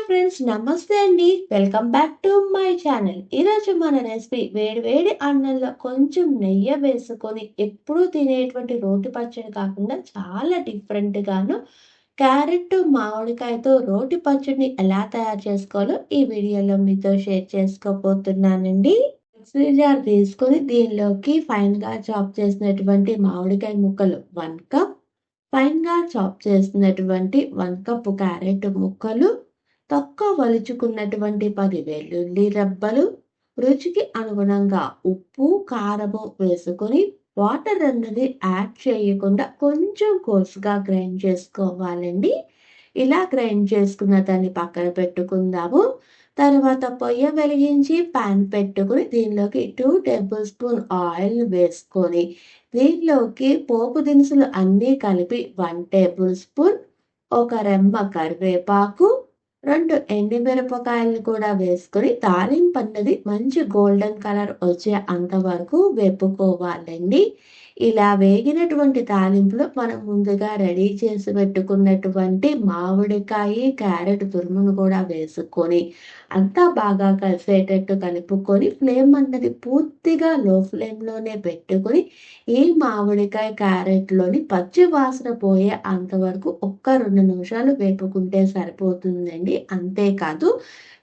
Friends, నమస్తే అండి. Welcome back to my channel. ఈరోజు మన రెసిపీ వేడి వేడి అన్నంలో కొంచెం నెయ్యి వేసుకొని ఎప్పుడూ తినేటువంటి రోటి పచ్చడి కాకుండా చాలా డిఫరెంట్గాను క్యారెట్ మామిడికాయతో రోటి పచ్చడిని ఎలా తయారు చేసుకోవాలో ఈ వీడియోలో మీతో షేర్ చేసుకోబోతున్నానండి. మిక్సీ జార్ తీసుకొని దీనిలోకి ఫైన్గా చాప్ చేసినటువంటి మామిడికాయ ముక్కలు 1 కప్, ఫైన్గా చాప్ చేసినటువంటి 1 కప్ క్యారెట్ ముక్కలు, తక్కువ వలుచుకున్నటువంటి 10 వెల్లుల్లి రెబ్బలు, రుచికి అనుగుణంగా ఉప్పు, కారము వేసుకొని వాటర్ అన్నది యాడ్ చేయకుండా కొంచెం కోర్సుగా గ్రైండ్ చేసుకోవాలండి. ఇలా గ్రైండ్ చేసుకున్న దాన్ని పక్కన పెట్టుకుందాము. తర్వాత పొయ్య వెలిగించి పాన్ పెట్టుకుని దీనిలోకి 2 టేబుల్ స్పూన్ ఆయిల్ వేసుకొని దీనిలోకి పోపు దినుసులు అన్నీ కలిపి 1 టేబుల్ స్పూన్, ఒక రెమ్మ కరివేపాకు, 2 ఎండుమిరపకాయలు కూడా వేసుకొని తాలింపు అన్నది మంచి గోల్డెన్ కలర్ వచ్చే అంతవరకు వేపుకోవాలండి. ఇలా వేగినటువంటి తాలింపులో మనం ముందుగా రెడీ చేసి పెట్టుకున్నటువంటి మామిడికాయ, క్యారెట్ తురుమును కూడా వేసుకొని అంతా బాగా కలిసేటట్టు కలుపుకొని ఫ్లేమ్ అన్నది పూర్తిగా లో ఫ్లేమ్లోనే పెట్టుకొని ఈ మామిడికాయ, క్యారెట్లోని పచ్చి వాసన పోయే అంతవరకు ఒక్క 2 నిమిషాలు వేపుకుంటే సరిపోతుందండి. అంతేకాదు,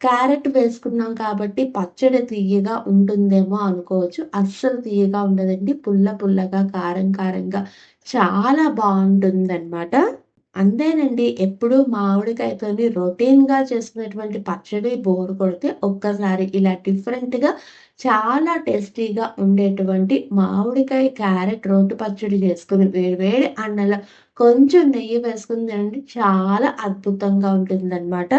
క్యారెట్ వేసుకున్నాం కాబట్టి పచ్చడి తియ్యగా ఉంటుందేమో అనుకోవచ్చు. అస్సలు తియ్యగా ఉండదండి. పుల్ల పుల్లగా, కారం కారంగా చాలా బాగుంటుందన్నమాట. అంతేనండి. ఎప్పుడు మామిడికాయతోని రొటీన్గా చేసినటువంటి పచ్చడి బోర్ కొడితే ఒక్కసారి ఇలా డిఫరెంట్గా చాలా టేస్టీగా ఉండేటువంటి మామిడికాయ, క్యారెట్ రోటి పచ్చడి చేసుకుని వేడి వేడి అన్నంలో కొంచెం నెయ్యి వేసుకుని తినండి. చాలా అద్భుతంగా ఉంటుందన్నమాట.